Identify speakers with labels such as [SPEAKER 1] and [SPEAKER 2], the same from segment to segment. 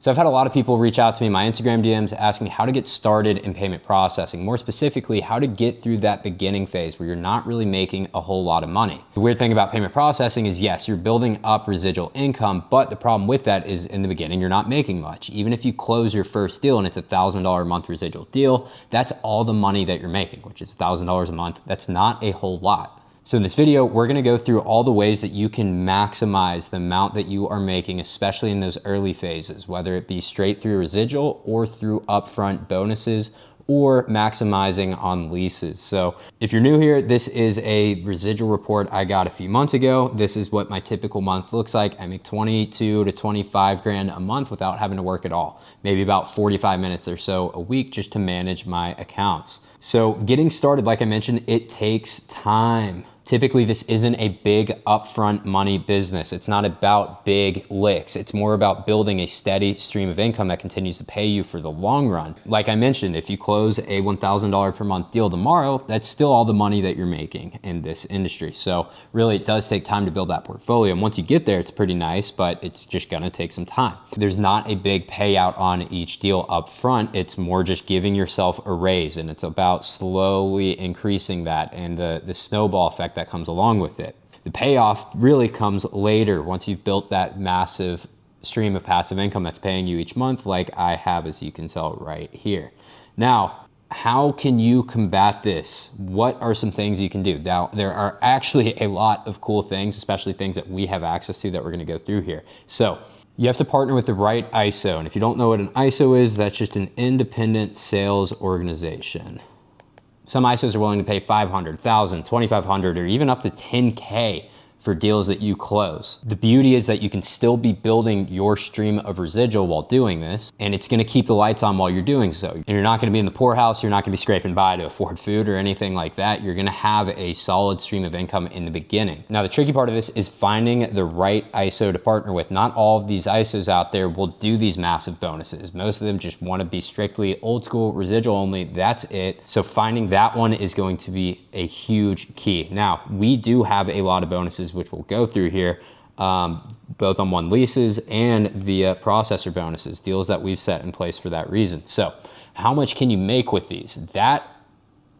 [SPEAKER 1] So I've had a lot of people reach out to me in my Instagram DMs asking how to get started in payment processing, more specifically, how to get through that beginning phase where you're not really making a whole lot of money. The weird thing about payment processing is yes, you're building up residual income, but the problem with that is in the beginning, you're not making much. Even if you close your first deal and it's $1,000 a month residual deal, that's all the money that you're making, which is $1,000 a month. That's not a whole lot. So in this video, we're gonna go through all the ways that you can maximize the amount that you are making, especially in those early phases, whether it be straight through residual or through upfront bonuses or maximizing on leases. So if you're new here, this is a residual report I got a few months ago. This is what my typical month looks like. I make 22 to 25 grand a month without having to work at all. Maybe about 45 minutes or so a week just to manage my accounts. So getting started, like I mentioned, it takes time. Typically, this isn't a big upfront money business. It's not about big licks. It's more about building a steady stream of income that continues to pay you for the long run. Like I mentioned, if you close a $1,000 per month deal tomorrow, that's still all the money that you're making in this industry. So really, it does take time to build that portfolio. And once you get there, it's pretty nice, but it's just gonna take some time. There's not a big payout on each deal up front. It's more just giving yourself a raise, and it's about slowly increasing that and the snowball effect that comes along with it. The payoff really comes later once you've built that massive stream of passive income that's paying you each month, like I have, as you can tell right here. Now, how can you combat this? What are some things you can do? Now, there are actually a lot of cool things, especially things that we have access to that we're gonna go through here. So you have to partner with the right ISO. And if you don't know what an ISO is, that's just an independent sales organization. Some ISOs are willing to pay $500, $1,000, $2,500, or even up to $10K for deals that you close. The beauty is that you can still be building your stream of residual while doing this, and it's gonna keep the lights on while you're doing so. And you're not gonna be in the poorhouse, you're not gonna be scraping by to afford food or anything like that. You're gonna have a solid stream of income in the beginning. Now, the tricky part of this is finding the right ISO to partner with. Not all of these ISOs out there will do these massive bonuses. Most of them just wanna be strictly old school, residual only, that's it. So finding that one is going to be a huge key. Now, we do have a lot of bonuses which we'll go through here, both on one leases and via processor bonuses, deals that we've set in place for that reason. So how much can you make with these? That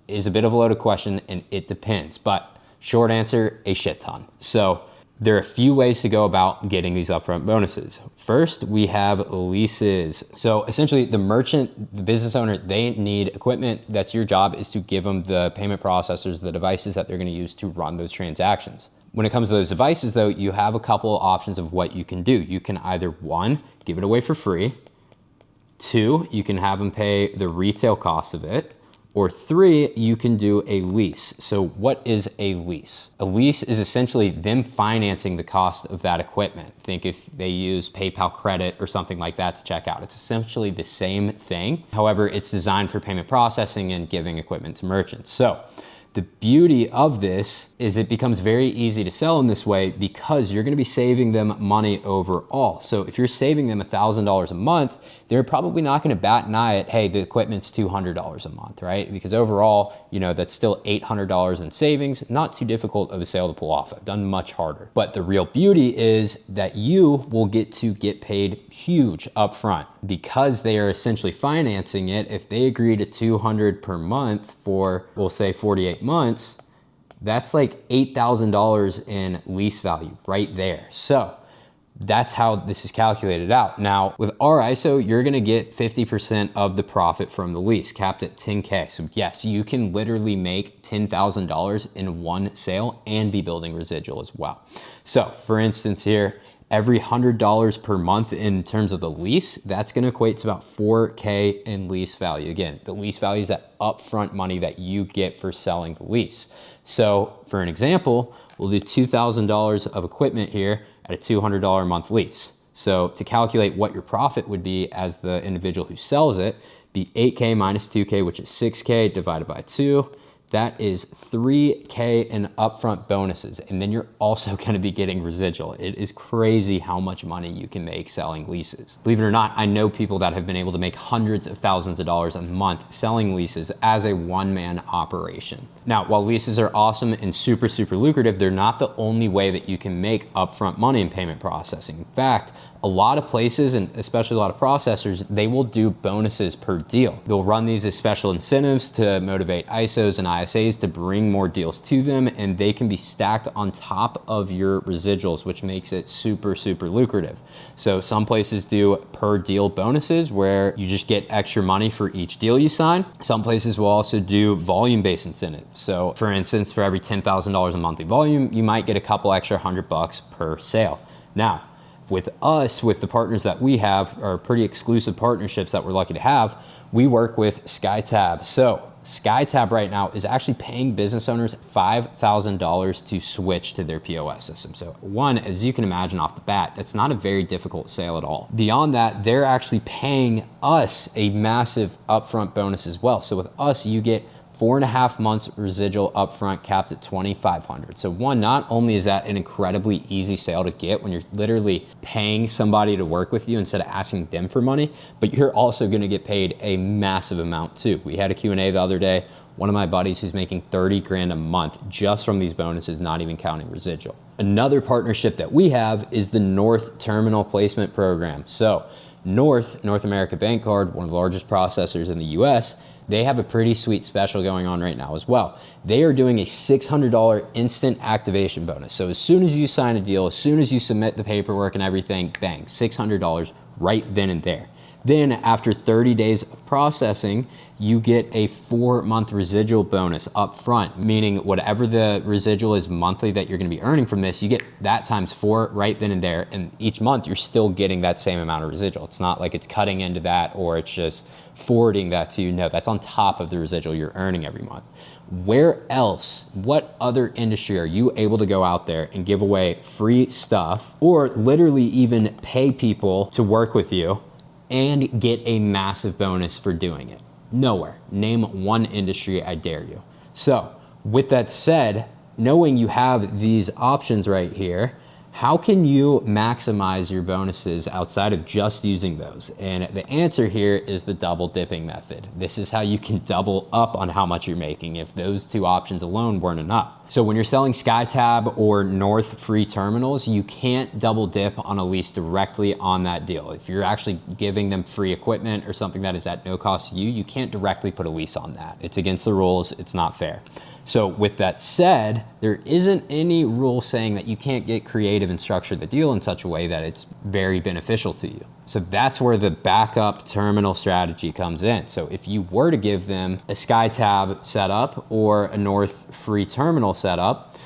[SPEAKER 1] is a bit of a loaded question and it depends, but short answer, a shit ton. So there are a few ways to go about getting these upfront bonuses. First, we have leases. So essentially the merchant, the business owner, they need equipment. That's your job, is to give them the payment processors, the devices that they're gonna use to run those transactions. When it comes to those devices though, you have a couple options of what you can do. You can either, one, give it away for free. Two, you can have them pay the retail cost of it. Or three, you can do a lease. So what is a lease? A lease is essentially them financing the cost of that equipment. Think if they use PayPal credit or something like that to check out. It's essentially the same thing. However, it's designed for payment processing and giving equipment to merchants. So the beauty of this is it becomes very easy to sell in this way because you're gonna be saving them money overall. So if you're saving them $1,000 a month, they're probably not gonna bat an eye at, hey, the equipment's $200 a month, right? Because overall, you know, that's still $800 in savings, not too difficult of a sale to pull off. I've done much harder. But the real beauty is that you will get to get paid huge upfront because they are essentially financing it. If they agree to $200 per month for, we'll say 48 months, that's like $8,000 in lease value right there. So that's how this is calculated out. Now with our ISO, you're gonna get 50% of the profit from the lease, capped at 10K. So yes, you can literally make $10,000 in one sale and be building residual as well. So for instance here, every $100 per month in terms of the lease, that's gonna equate to about 4K in lease value. Again, the lease value is that upfront money that you get for selling the lease. So for an example, we'll do $2,000 of equipment here at a $200 a month lease. So to calculate what your profit would be as the individual who sells it, be 8K minus 2K, which is 6K divided by 2. That is 3K in upfront bonuses. And then you're also gonna be getting residual. It is crazy how much money you can make selling leases. Believe it or not, I know people that have been able to make hundreds of thousands of dollars a month selling leases as a one-man operation. Now, while leases are awesome and super, super lucrative, they're not the only way that you can make upfront money in payment processing. In fact, a lot of places, and especially a lot of processors, they will do bonuses per deal. They'll run these as special incentives to motivate ISOs and ISAs to bring more deals to them, and they can be stacked on top of your residuals, which makes it super, super lucrative. So some places do per deal bonuses where you just get extra money for each deal you sign. Some places will also do volume-based incentives. So for instance, for every $10,000 in monthly volume, you might get a couple extra $100 per sale. Now, with us, with the partners that we have, are pretty exclusive partnerships that we're lucky to have, we work with SkyTab. So SkyTab right now is actually paying business owners $5,000 to switch to their POS system. So one, as you can imagine off the bat, that's not a very difficult sale at all. Beyond that, they're actually paying us a massive upfront bonus as well. So with us, you get 4.5 months residual upfront capped at $2,500. So one, not only is that an incredibly easy sale to get when you're literally paying somebody to work with you instead of asking them for money, but you're also gonna get paid a massive amount too. We had a Q&A the other day. One of my buddies who's making 30 grand a month just from these bonuses, not even counting residual. Another partnership that we have is the North Terminal Placement Program. So North America Bank Card, one of the largest processors in the US, they have a pretty sweet special going on right now as well. They are doing a $600 instant activation bonus. So as soon as you sign a deal, as soon as you submit the paperwork and everything, bang, $600 right then and there. Then after 30 days of processing, you get a 4-month residual bonus up front, meaning whatever the residual is monthly that you're gonna be earning from this, you get that times 4 right then and there. And each month you're still getting that same amount of residual. It's not like it's cutting into that or it's just forwarding that to you. No, that's on top of the residual you're earning every month. Where else, what other industry are you able to go out there and give away free stuff or literally even pay people to work with you and get a massive bonus for doing it? Nowhere. Name one industry, I dare you. So with that said, knowing you have these options right here, how can you maximize your bonuses outside of just using those? And the answer here is the double dipping method. This is how you can double up on how much you're making if those two options alone weren't enough. So when you're selling SkyTab or North free terminals, you can't double dip on a lease directly on that deal. If you're actually giving them free equipment or something that is at no cost to you, you can't directly put a lease on that. It's against the rules, it's not fair. So with that said, there isn't any rule saying that you can't get creative and structure the deal in such a way that it's very beneficial to you. So that's where the backup terminal strategy comes in. So if you were to give them a SkyTab setup or a North free terminal setup,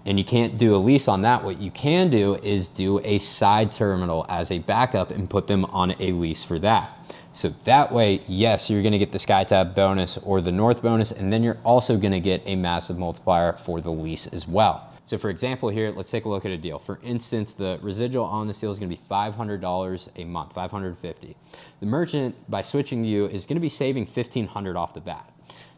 [SPEAKER 1] and you can't do a lease on that, what you can do is do a side terminal as a backup and put them on a lease for that. So that way, yes, you're gonna get the SkyTab bonus or the North bonus, and then you're also gonna get a massive multiplier for the lease as well. So for example here, let's take a look at a deal. For instance, the residual on this deal is gonna be $500 a month, $550. The merchant, by switching to you, is gonna be saving $1,500 off the bat.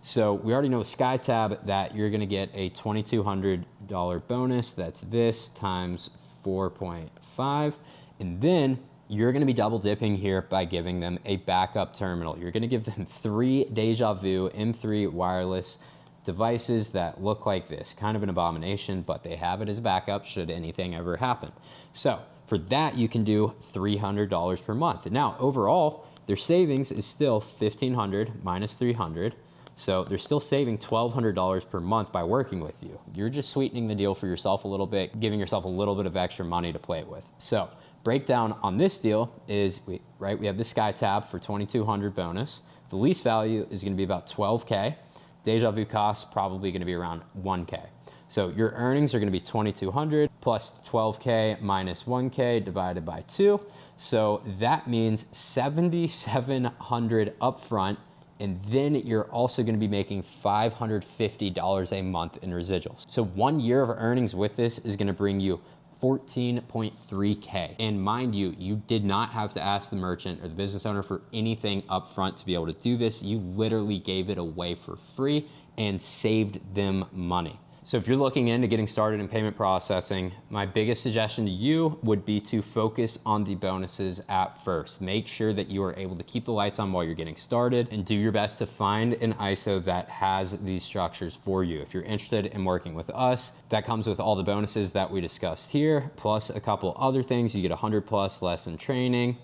[SPEAKER 1] So we already know with SkyTab that you're gonna get a $2,200 bonus. That's this times 4.5. And then you're gonna be double dipping here by giving them a backup terminal. You're gonna give them 3 Deja Vu M3 wireless devices that look like this. Kind of an abomination, but they have it as backup should anything ever happen. So for that, you can do $300 per month. Now, overall, their savings is still $1,500 minus $300. So they're still saving $1,200 per month by working with you. You're just sweetening the deal for yourself a little bit, giving yourself a little bit of extra money to play with. So breakdown on this deal is, we have this SkyTab for $2,200 bonus. The lease value is gonna be about $12K. Deja Vu costs probably gonna be around $1K. So your earnings are gonna be $2,200 plus $12K minus $1K divided by 2. So that means $7,700 upfront, and then you're also gonna be making $550 a month in residuals. So 1 year of earnings with this is gonna bring you 14.3K. And mind you, you did not have to ask the merchant or the business owner for anything upfront to be able to do this. You literally gave it away for free and saved them money. So if you're looking into getting started in payment processing, my biggest suggestion to you would be to focus on the bonuses at first. Make sure that you are able to keep the lights on while you're getting started and do your best to find an ISO that has these structures for you. If you're interested in working with us, that comes with all the bonuses that we discussed here, plus a couple other things. You get 100+ lesson training,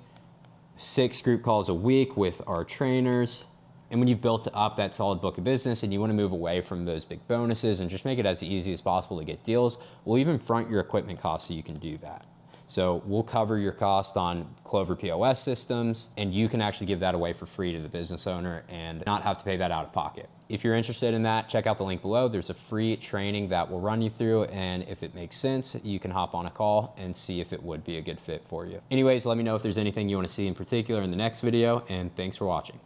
[SPEAKER 1] 6 group calls a week with our trainers. And when you've built up that solid book of business and you want to move away from those big bonuses and just make it as easy as possible to get deals, we'll even front your equipment costs so you can do that. So we'll cover your cost on Clover POS systems, and you can actually give that away for free to the business owner and not have to pay that out of pocket. If you're interested in that, check out the link below. There's a free training that we'll run you through, and if it makes sense, you can hop on a call and see if it would be a good fit for you. Anyways, let me know if there's anything you want to see in particular in the next video, and thanks for watching.